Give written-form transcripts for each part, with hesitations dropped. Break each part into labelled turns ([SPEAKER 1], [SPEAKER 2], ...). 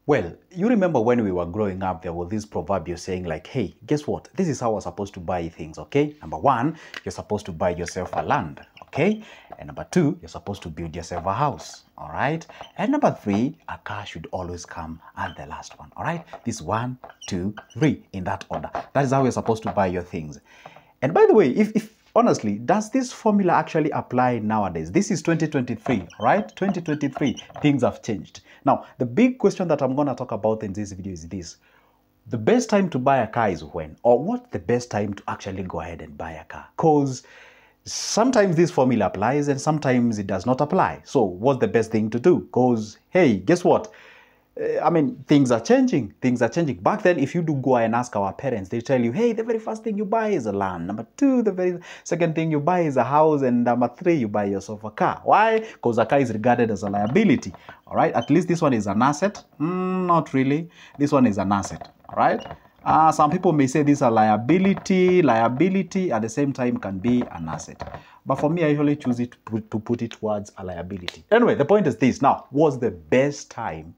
[SPEAKER 1] Well, you remember when we were growing up, there was this proverbial saying like, hey, guess what? This is how we're supposed to buy things, okay? Number one, you're supposed to buy yourself a land, okay? And number two, you're supposed to build yourself a house, all right? And number three, a car should always come at the last one, all right? This 1, 2, 3 in that order. That is how you're supposed to buy your things. And by the way, if honestly, does this formula actually apply nowadays? This is 2023, right? 2023, things have changed. Now, the big question that I'm going to talk about in this video is this. The best time to buy a car is when? Or what's the best time to actually go ahead and buy a car? Because sometimes this formula applies and sometimes it does not apply. So what's the best thing to do? Because, hey, guess what? I mean, things are changing. Things are changing. Back then, if you do go and ask our parents, they tell you, hey, the very first thing you buy is a land. Number two, the very second thing you buy is a house. And number three, you buy yourself a car. Why? Because a car is regarded as a liability. All right. At least this one is an asset. Not really. This one is an asset. All right. Some people may say this is a liability. Liability at the same time can be an asset. But for me, I usually choose it to put it towards a liability. Anyway, the point is this. Now, what's the best time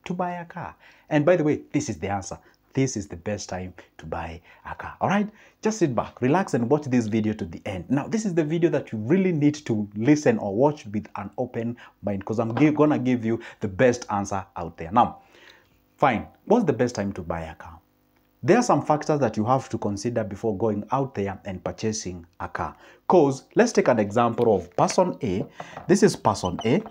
[SPEAKER 1] to buy a car? And by the way, this is the answer. This is the best time to buy a car. All right, just sit back, relax, and watch this video to the end. Now, this is the video that you really need to listen or watch with an open mind, because I'm gonna give you the best answer out there. Now, fine, what's the best time to buy a car? There are some factors that you have to consider before going out there and purchasing a car. Because let's take an example of person A. This is person A.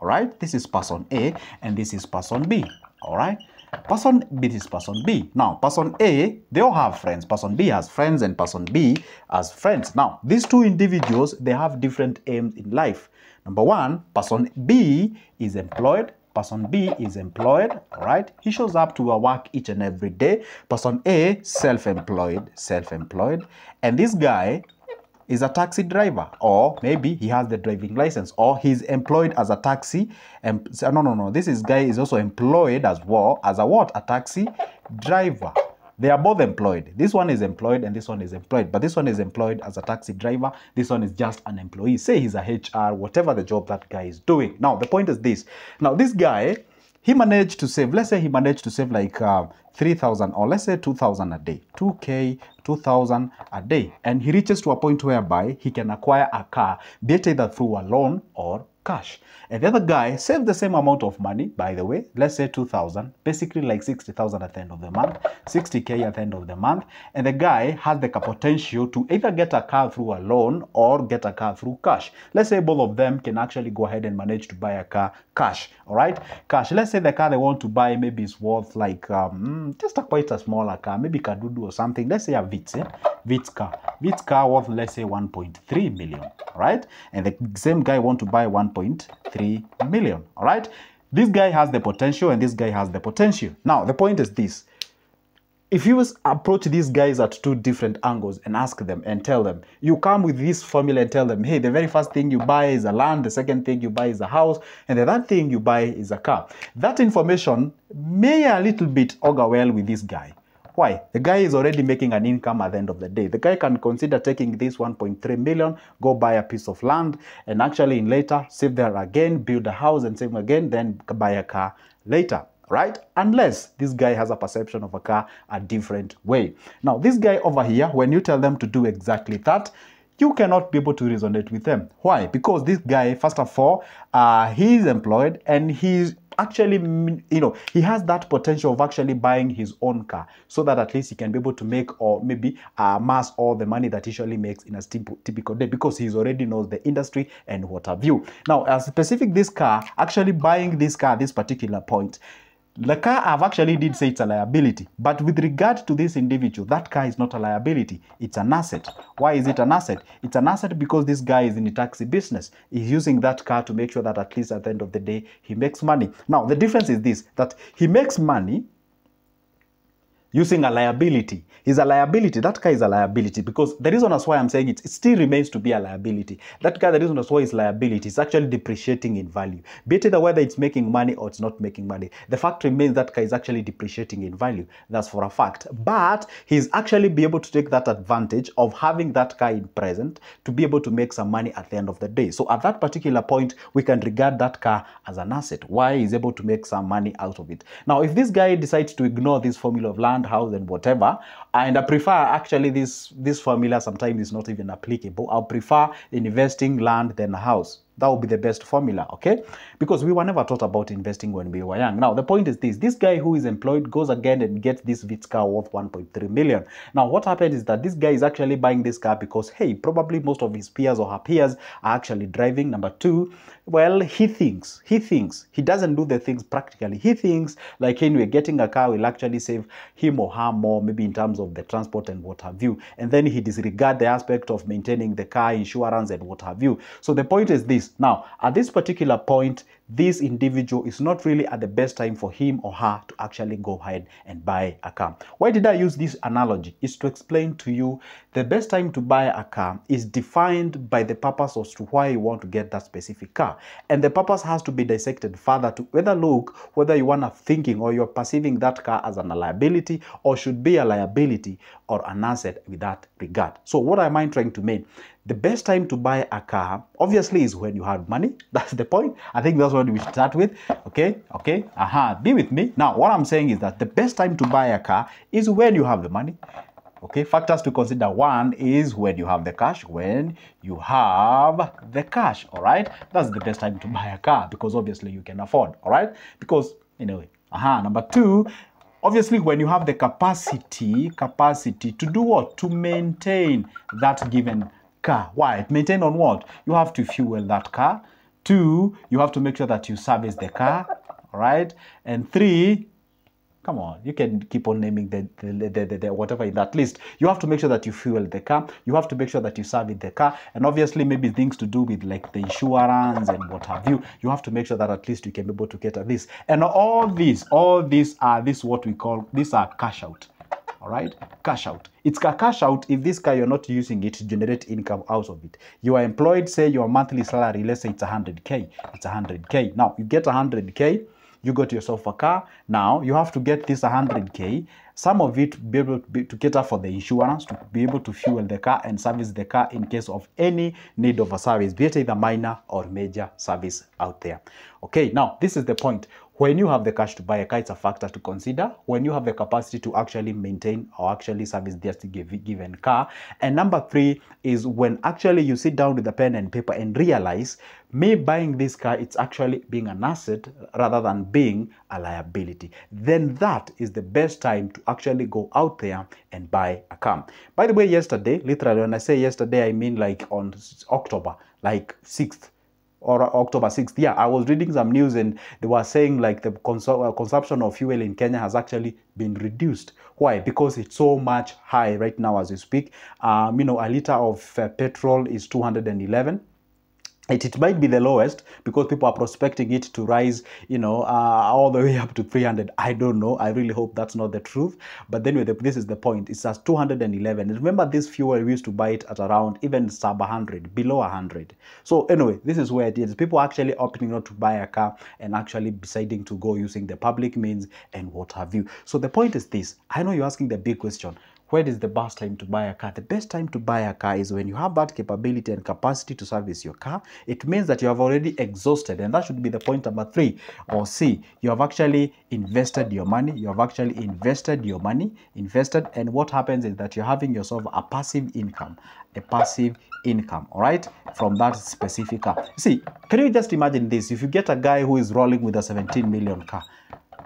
[SPEAKER 1] All right, this is person A and this is person B. All right, person B is person B. Now, person A, they all have friends. Person B has friends and person B has friends. Now, these two individuals, they have different aims in life. Number one, person B is employed. Person B is employed, all right? He shows up to work each and every day. Person A, self-employed. And this guy is a taxi driver, or maybe he has the driving license, or he's employed as a taxi. And no. This guy is also employed as well as a what? A taxi driver. They are both employed. This one is employed and this one is employed. But this one is employed as a taxi driver. This one is just an employee. Say he's a HR, whatever the job that guy is doing. Now, the point is this. Now, this guy, he managed to save, let's say he managed to save like 3,000 or let's say 2,000 a day. 2K, 2,000 a day. And he reaches to a point whereby he can acquire a car, be it either through a loan or cash. And the other guy saved the same amount of money, by the way, let's say 2,000, basically like 60,000 at the end of the month, 60K at the end of the month. And the guy has the potential to either get a car through a loan or get a car through cash. Let's say both of them can actually go ahead and manage to buy a car cash, all right? Cash. Let's say the car they want to buy maybe is worth like just quite a smaller car, maybe Kadudu or something. Let's say a Vitz, Vitz car worth, let's say 1.3 million, right? And the same guy want to buy 1.3 million, all right? This guy has the potential and this guy has the potential. Now, the point is this. If you approach these guys at two different angles and ask them and tell them, you come with this formula and tell them, hey, the very first thing you buy is a land, the second thing you buy is a house, and the third thing you buy is a car. That information may a little bit augur well with this guy. Why? The guy is already making an income at the end of the day. The guy can consider taking this 1.3 million, go buy a piece of land, and actually in later save there again, build a house and save again, then buy a car later. Right? Unless this guy has a perception of a car a different way. Now, this guy over here, when you tell them to do exactly that, you cannot be able to resonate with them. Why? Because this guy, first of all, he is employed and he's actually, you know, he has that potential of actually buying his own car so that at least he can be able to make or maybe amass all the money that he usually makes in a typical day, because he already knows the industry and what have you. Now, as specific this car, actually buying this car at this particular point, the car I've actually did say it's a liability, but with regard to this individual, that car is not a liability, it's an asset. Why is it an asset? It's an asset because this guy is in the taxi business. He's using that car to make sure that at least at the end of the day, he makes money. Now, the difference is this, that he makes money using a liability. Is a liability. That car is a liability because the reason that's why I'm saying it still remains to be a liability. That car, the reason that's why it's liability, is actually depreciating in value. Be it whether it's making money or it's not making money. The fact remains that car is actually depreciating in value. That's for a fact. But he's actually be able to take that advantage of having that car in present to be able to make some money at the end of the day. So at that particular point, we can regard that car as an asset. Why he's able to make some money out of it. Now, if this guy decides to ignore this formula of land, house, and whatever, and I prefer actually this formula sometimes is not even applicable. I'll prefer investing land than a house. That would be the best formula, okay? Because we were never taught about investing when we were young. Now, the point is this guy who is employed goes again and gets this Vitz car worth 1.3 million. Now, what happened is that this guy is actually buying this car because, hey, probably most of his peers or her peers are actually driving. Number two, well, he thinks, he doesn't do the things practically. He thinks like anyway, getting a car will actually save him or her more, maybe in terms of the transport and what have you. And then he disregards the aspect of maintaining the car, insurance, and what have you. So the point is this. Now, at this particular point, this individual is not really at the best time for him or her to actually go ahead and buy a car. Why did I use this analogy? Is to explain to you the best time to buy a car is defined by the purpose as to why you want to get that specific car. And the purpose has to be dissected further to whether you want to thinking or you're perceiving that car as a liability or should be a liability or an asset with that regard. So what am I trying to mean? The best time to buy a car, obviously, is when you have money. That's the point. I think that's what we should start with. Okay. Be with me. Now, what I'm saying is that the best time to buy a car is when you have the money. Okay, factors to consider. One is when you have the cash. When you have the cash, all right? That's the best time to buy a car because obviously you can afford, all right? Because, anyway, number two, obviously, when you have the capacity to do what? To maintain that given car. Why? Maintain on what? You have to fuel that car. Two, you have to make sure that you service the car. All right. And three, come on, you can keep on naming the whatever in that list. You have to make sure that you fuel the car. You have to make sure that you service the car. And obviously, maybe things to do with like the insurance and what have you. You have to make sure that at least you can be able to cater this. And all these are what we call, these are cash out. All right, cash out. It's a cash out if this car you're not using it to generate income out of it. You are employed, say your monthly salary, let's say it's 100K. It's 100K. Now you get 100K, you got yourself a car. Now you have to get this 100K. Some of it be able to cater for the insurance, to be able to fuel the car and service the car in case of any need of a service, be it either minor or major service out there. Okay, now this is the point. When you have the cash to buy a car, it's a factor to consider. When you have the capacity to actually maintain or actually service this given car. And number three is when actually you sit down with a pen and paper and realize, me buying this car, it's actually being an asset rather than being a liability. Then that is the best time to actually go out there and buy a car. By the way, yesterday, literally when I say yesterday, I mean like on October, like 6th. Or October 6th. Yeah, I was reading some news and they were saying like the consumption of fuel in Kenya has actually been reduced. Why? Because it's so much high right now as we speak. A liter of petrol is 211. It might be the lowest because people are prospecting it to rise, all the way up to 300. I don't know. I really hope that's not the truth. But anyway, this is the point. It's at 211. And remember, this fuel, we used to buy it at around even sub 100, below 100. So anyway, this is where it is. People are actually opting not to buy a car and actually deciding to go using the public means and what have you. So the point is this. I know you're asking the big question. When is the best time to buy a car? The best time to buy a car is when you have that capability and capacity to service your car. It means that you have already exhausted, and that should be the point number 3 or C. You have actually invested your money. You have actually invested your money, and what happens is that you're having yourself a passive income, all right, from that specific car. See, can you just imagine this? If you get a guy who is rolling with a 17 million car,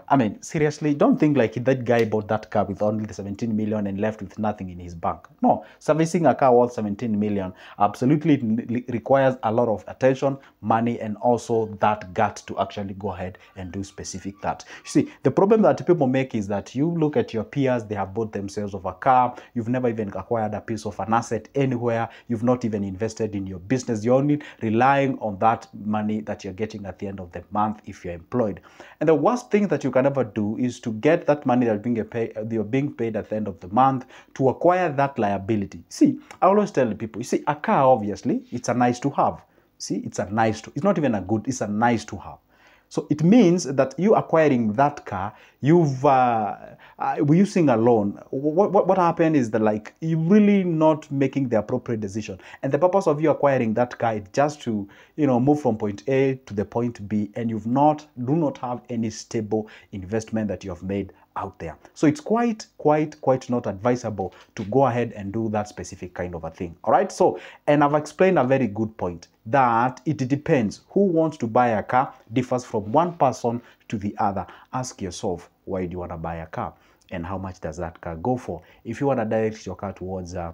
[SPEAKER 1] I mean, seriously, don't think like that guy bought that car with only the 17 million and left with nothing in his bank. No, servicing a car worth 17 million absolutely requires a lot of attention, money, and also that gut to actually go ahead and do specific that. You see, the problem that people make is that you look at your peers, they have bought themselves of a car. You've never even acquired a piece of an asset anywhere. You've not even invested in your business. You're only relying on that money that you're getting at the end of the month if you're employed. And the worst thing that you can ever do is to get that money that you're being paid at the end of the month to acquire that liability. See, I always tell people, you see, a car, obviously, it's a nice to have. See, it's not even a good, it's a nice to have. So it means that you acquiring that car, we're using a loan. What happened is that, like, you're really not making the appropriate decision. And the purpose of you acquiring that car is just to, move from point A to the point B, and do not have any stable investment that you have made out there. So it's quite not advisable to go ahead and do that specific kind of a thing. All right. So, and I've explained a very good point that it depends. Who wants to buy a car differs from one person to the other. Ask yourself, why do you want to buy a car, and how much does that car go for? If you want to direct your car towards an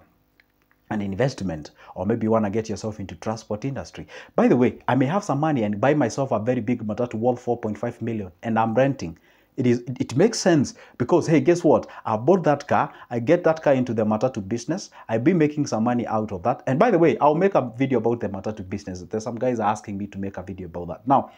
[SPEAKER 1] investment, or maybe you want to get yourself into transport industry. By the way, I may have some money and buy myself a very big matatu worth 4.5 million, and I'm renting. It makes sense because, hey, guess what? I bought that car. I get that car into the matatu business. I've been making some money out of that. And by the way, I'll make a video about the matatu business. There's some guys asking me to make a video about that. Now,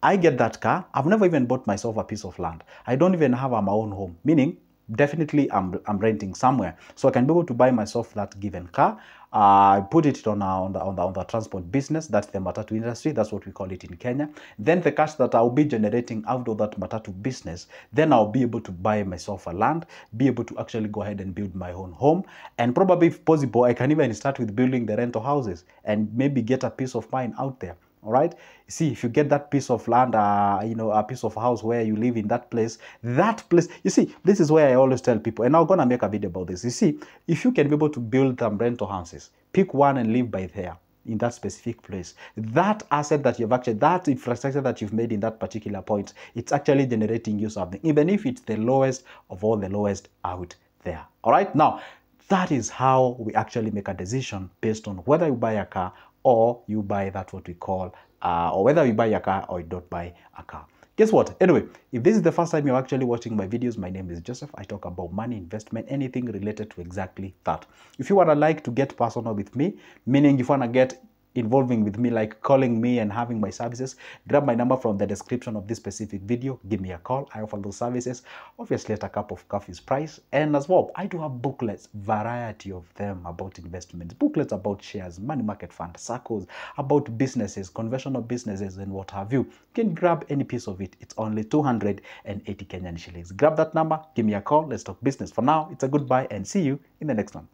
[SPEAKER 1] I get that car. I've never even bought myself a piece of land. I don't even have my own home, meaning definitely I'm renting somewhere. So I can be able to buy myself that given car. I put it on the transport business. That's the matatu industry. That's what we call it in Kenya. Then the cash that I'll be generating out of that matatu business, then I'll be able to buy myself a land, be able to actually go ahead and build my own home. And probably, if possible, I can even start with building the rental houses and maybe get a piece of mine out there. All right. You see, if you get that piece of land, a piece of house where you live in that place, you see, this is where I always tell people, and I'm going to make a video about this. You see, if you can be able to build some rental houses, pick one and live by there in that specific place, that asset that that infrastructure that you've made in that particular point, it's actually generating you something, even if it's the lowest of all the lowest out there. All right. Now, that is how we actually make a decision based on whether you buy a car or you buy that what we call, or whether you buy a car or you don't buy a car. Guess what? Anyway, if this is the first time you're actually watching my videos, my name is Joseph. I talk about money, investment, anything related to exactly that. If you want to get personal with me, meaning if you want to get involving with me, like calling me and having my services, grab my number from the description of this specific video. Give me a call. I offer those services, obviously at a cup of coffee's price. And as well, I do have booklets, variety of them about investments, booklets about shares, money market fund, circles, about businesses, conventional businesses, and what have you. You can grab any piece of it. It's only 280 Kenyan shillings. Grab that number, give me a call. Let's talk business. For now, it's a goodbye and see you in the next one.